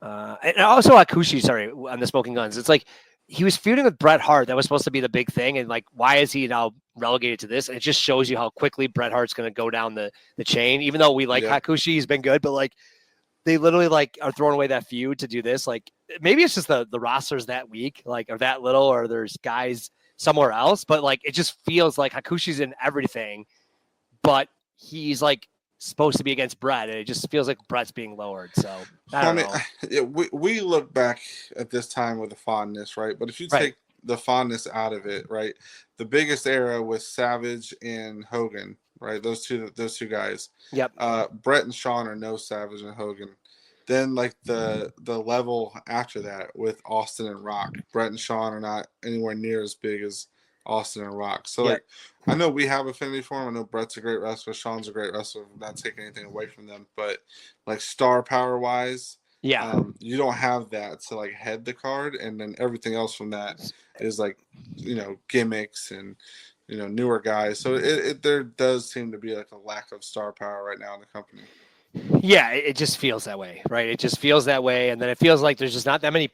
And also Hakushi, on the Smoking Guns. It's like he was feuding with Bret Hart. That was supposed to be the big thing. And like, why is he now relegated to this? And it just shows you how quickly Bret Hart's going to go down the chain. Even though we like Hakushi, he's been good, but like they literally like are throwing away that feud to do this. Like maybe it's just the roster's that weak, like or that little, or there's guys somewhere else. But like it just feels like Hakushi's in everything, but he's like supposed to be against Bret, and it just feels like Bret's being lowered. So I don't know. We look back at this time with a fondness, right? But if you take the fondness out of it, right, the biggest era was Savage and Hogan, right? Those two guys. Yep. Bret and Shawn are no Savage and Hogan. Then like the level after that with Austin and Rock, Bret and Shawn are not anywhere near as big as Austin and Rock. So like I know we have affinity for him. I know Bret's a great wrestler. Shawn's a great wrestler. I'm not taking anything away from them, but like star power wise, Yeah. You don't have that to like head the card, and then everything else from that is like, gimmicks and newer guys. So there does seem to be like a lack of star power right now in the company. Yeah, it just feels that way, right? It just feels that way, and then it feels like there's just not that many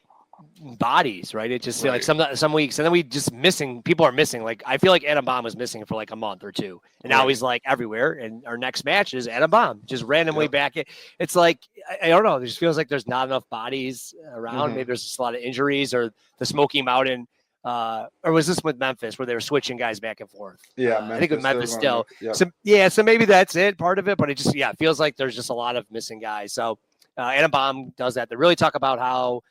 bodies, right? It just like Right. some weeks, and then we just missing. People are missing. Like I feel like Adam Bomb was missing for like a month or two, and now Right. he's like everywhere. And our next match is Adam Bomb, just randomly Yep. back. It's like I don't know. It just feels like there's not enough bodies around. Maybe Mm-hmm. there's just a lot of injuries, or the Smoky Mountain. Or was this with Memphis where they were switching guys back and forth? Yeah, I think with Memphis still. Yep. So maybe that's it, part of it. But it just it feels like there's just a lot of missing guys. So Adam Bomb does that. They really talk about how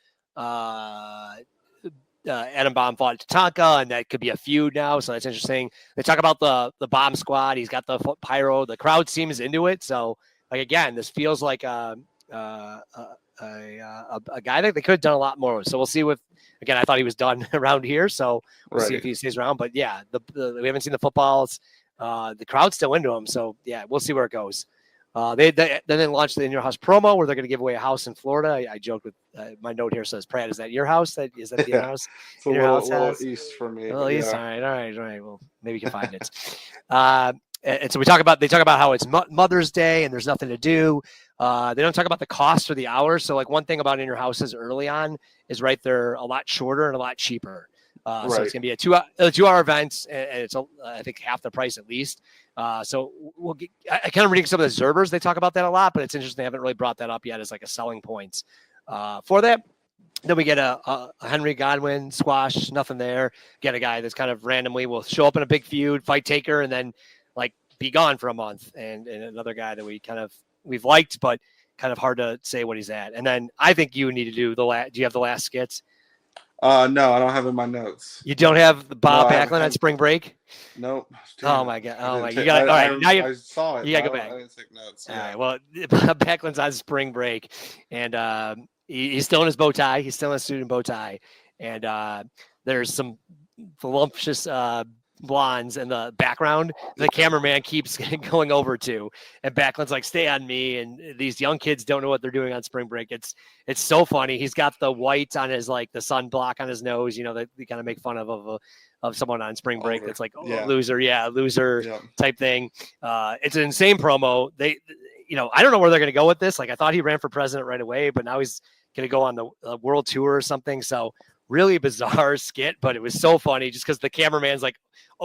Adam Bomb fought Tatanka, and that could be a feud now. So that's interesting. They talk about the Bomb Squad. He's got the pyro. The crowd seems into it. So like again, this feels like a guy that they could have done a lot more with. So we'll see with. Again, I thought he was done around here, so we'll see if he stays around. But yeah, we haven't seen the footballs. The crowd's still into him, so yeah, we'll see where it goes. Then they launched the In Your House promo where they're going to give away a house in Florida. I joked with my note here says, Pratt, is that your house? Is that your house? It's a little east for me. Oh, east. All right. Well, maybe you can find it. And so they talk about how it's Mother's Day and there's nothing to do. They don't talk about the cost for the hours. So like one thing about In Your Houses early on is they're a lot shorter and a lot cheaper. So it's gonna be a 2-hour event, and it's I think half the price at least. So I kind of reading some of the Zerbers. They talk about that a lot, but it's interesting. They haven't really brought that up yet as like a selling point for that. Then we get a Henry Godwin squash, nothing there. Get a guy that's kind of randomly will show up in a big feud, fight Taker, and then like be gone for a month. And another guy that we've liked, but kind of hard to say what he's at. And then I think you need to do do you have the last skits? No, I don't have it in my notes. You don't have the Bob Backlund on spring break? Nope. Oh my god! Oh my! You got all right. Now I saw it. You gotta go back. I didn't take notes. All right. Well, Bob Backlund's on spring break, and he's still in his bow tie. He's still in a suit and bow tie, and there's some voluptuous blondes in the background. The cameraman keeps going over to, and Backlund's like, "Stay on me." And these young kids don't know what they're doing on spring break. It's so funny. He's got the white on his like the sunblock on his nose. That they kind of make fun of someone on spring break. That's like loser type thing. It's an insane promo. They, I don't know where they're going to go with this. Like I thought he ran for president right away, but now he's going to go on the world tour or something. So really bizarre skit, but it was so funny just because the cameraman's like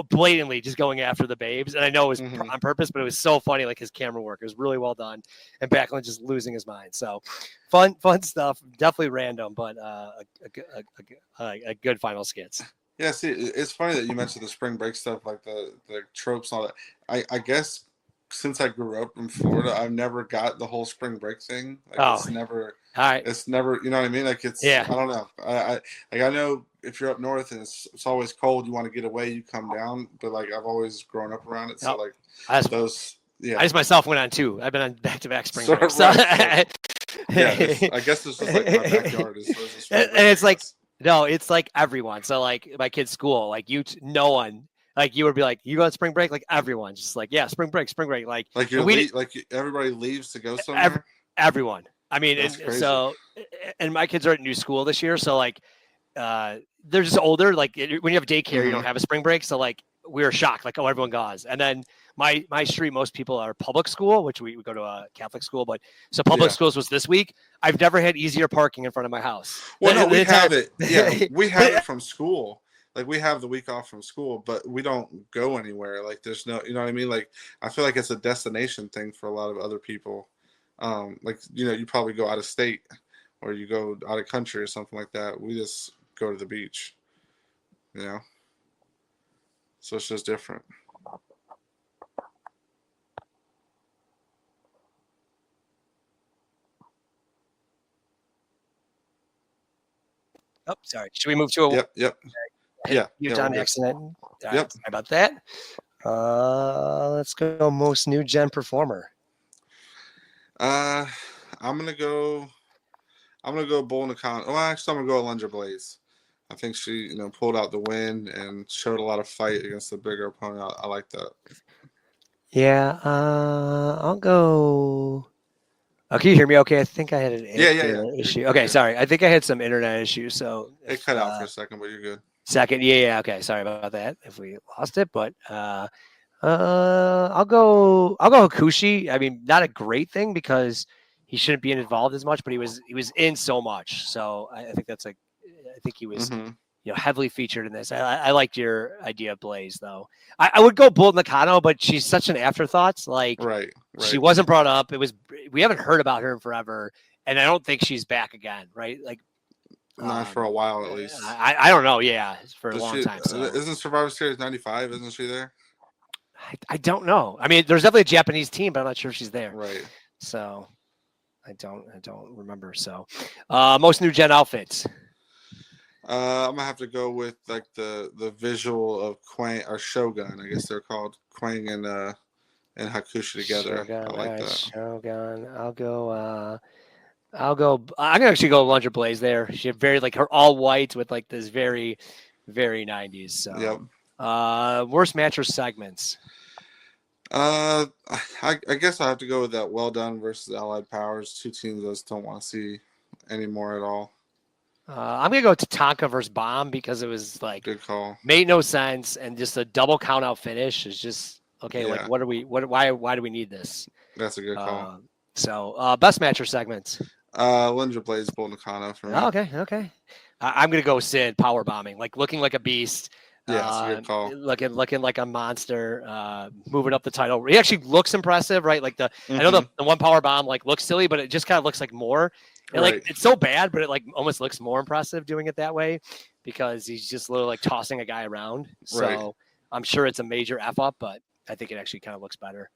blatantly just going after the babes. And I know it was on purpose, but it was so funny. Like his camera work, it was really well done. And Backlund just losing his mind. So fun stuff. Definitely random, but a good final skits. Yeah, see, it's funny that you mentioned the spring break stuff, like the tropes and all that. I guess since I grew up in Florida, I've never got the whole spring break thing. Like it's never, you know what I mean? Like I don't know. I know if you're up north and it's always cold, you want to get away, you come down. But like I've always grown up around it, so like I just myself went on too. I've been on back-to-back spring breaks. So. I guess this was like my backyard. And it's like. No, it's like everyone. So like my kid's school, like no one, like you would be like, you go on spring break, like everyone just like, yeah, spring break. Like everybody leaves to go somewhere. Everyone. I mean, and my kids are at new school this year. So like, they're just older. Like when you have daycare, you don't have a spring break. So like we were shocked, like, oh, everyone goes. And then my street, most people are public school, which we go to a Catholic school, but so public schools was this week. I've never had easier parking in front of my house. Well, no, we have it. Yeah, we have it from school. Like we have the week off from school, but we don't go anywhere. Like there's no, you know what I mean? Like I feel like it's a destination thing for a lot of other people. Like, you probably go out of state or you go out of country or something like that. We just go to the beach, so it's just different. Oh, sorry. Should we move to a? Yep. Yeah. You're done accident. Yep. Sorry about that. Let's go most new gen performer. I'm gonna go Bull Nakano. Well, actually, I'm gonna go Alundra Blaze. I think she, pulled out the win and showed a lot of fight against the bigger opponent. I like that. Yeah, I'll go Oh, can you hear me? Okay, I think I had an Yeah. issue. Okay, sorry. I think I had some internet issues. So It cut out for a second, but you're good. second, yeah. Okay, sorry about that. If we lost it, but I'll go Hakushi. I mean, not a great thing because he shouldn't be involved as much, but he was in so much. So I think that's like I think he was heavily featured in this. I liked your idea of Blaze though. I would go Bull Nakano, but she's such an afterthought. Like Right. She wasn't brought up. We haven't heard about her in forever, and I don't think she's back again. Right? Like not for a while at least. I don't know. Yeah, for a long time. So. Isn't Survivor Series 95? Isn't she there? I don't know. I mean, there's definitely a Japanese team, but I'm not sure she's there. Right. So I don't remember. So most new gen outfits. I'm gonna have to go with like the visual of Quang or Shogun. I guess they're called Quang and Hakushi together. Shogun, I like that. Shogun. I'm gonna actually go Lunger Blaze there. She had very like her all white with like this very, very 90s. So yep. Worst match or segments. I guess I have to go with that Well Done versus Allied Powers. Two teams I just don't want to see anymore at all. I'm gonna go Tatanka versus Bomb because it was like good call. Made no sense and just a double count out finish is just okay. Yeah. Like why do we need this? That's a good call. So best match or segments. Lunger Blaze Bull Nakano for me. Oh, okay. I'm gonna go Sid power bombing, like looking like a beast. Yeah, that's a good call. Looking like a monster, moving up the title. He actually looks impressive, right? Like I know the one power bomb like looks silly, but it just kind of looks like more. And like it's so bad, but it like almost looks more impressive doing it that way because he's just literally like tossing a guy around. So I'm sure it's a major F up, but I think it actually kind of looks better.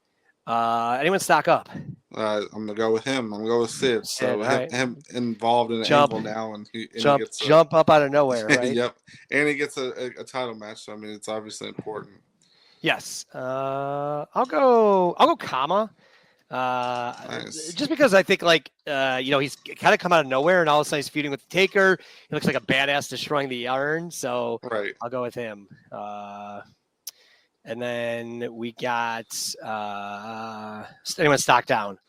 Anyone stock up? I'm gonna go with him. I'm gonna go with Sid. So him involved in an angle now, and he gets jump up out of nowhere, right? Yep, and he gets a title match. So I mean, it's obviously important. Yes, I'll go Kama. Nice. Just because I think like he's kind of come out of nowhere, and all of a sudden he's feuding with the Taker. He looks like a badass destroying the Urn. So I'll go with him. And then we got anyone stock down?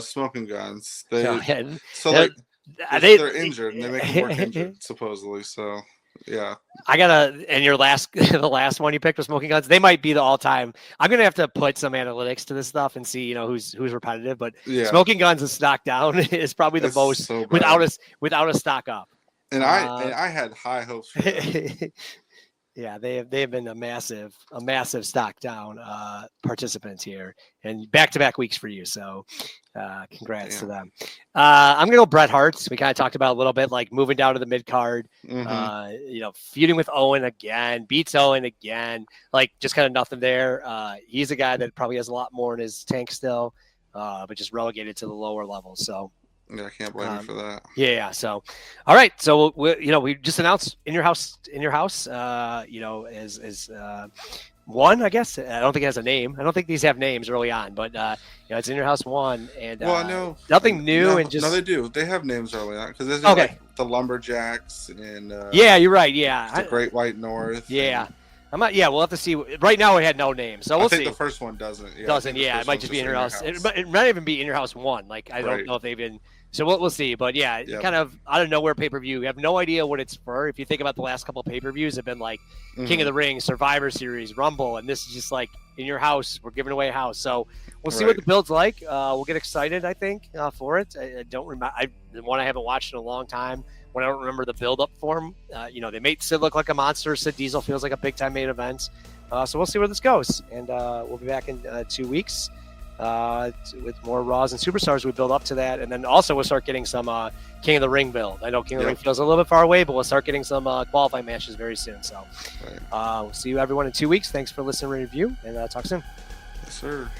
Smoking Guns. They're injured and they make them work injured supposedly. So yeah. I gotta and your the last one you picked was Smoking Guns. They might be the all time. I'm gonna have to put some analytics to this stuff and see who's repetitive. But Smoking Guns and stock down is probably the most so without a stock up. And I had high hopes for them. Yeah, they have been a massive stock down participants here and back-to-back weeks for you. So congrats to them. I'm gonna go Bret Hart. We kind of talked about a little bit, like moving down to the mid card, feuding with Owen again, beats Owen again, like just kind of nothing there. He's a guy that probably has a lot more in his tank still, but just relegated to the lower level. So yeah, I can't blame you for that. Yeah. So, all right. So we just announced in your house, as one, I guess. I don't think it has a name. I don't think these have names early on, but it's in your house one, and no, nothing new, and no, they do. They have names early on because there's like the Lumberjacks and yeah, you're right. Yeah, the Great White North. Yeah. We'll have to see. Right now, it had no name, so we'll see. The first one doesn't. Yeah, it might just be in your house. It might even be in your house one. Like I don't know if they've been. So we'll see. But yeah, kind of out of nowhere pay-per-view. You have no idea what it's for. If you think about the last couple of pay-per-views, have been like King of the Ring, Survivor Series, Rumble, and this is just like in your house. We're giving away a house. So we'll see what the build's like. We'll get excited, I think, for it. I don't remember. I haven't watched in a long time. When I don't remember the build-up for him. They made Sid look like a monster. Sid Diesel feels like a big-time main event. So we'll see where this goes. And we'll be back in 2 weeks. With more Raws and Superstars, we build up to that, and then also we'll start getting some King of the Ring build. I know King of the Ring feels a little bit far away, but we'll start getting some qualifying matches very soon. So we'll see you everyone in 2 weeks. Thanks for listening to review, and talk soon. Yes, sir.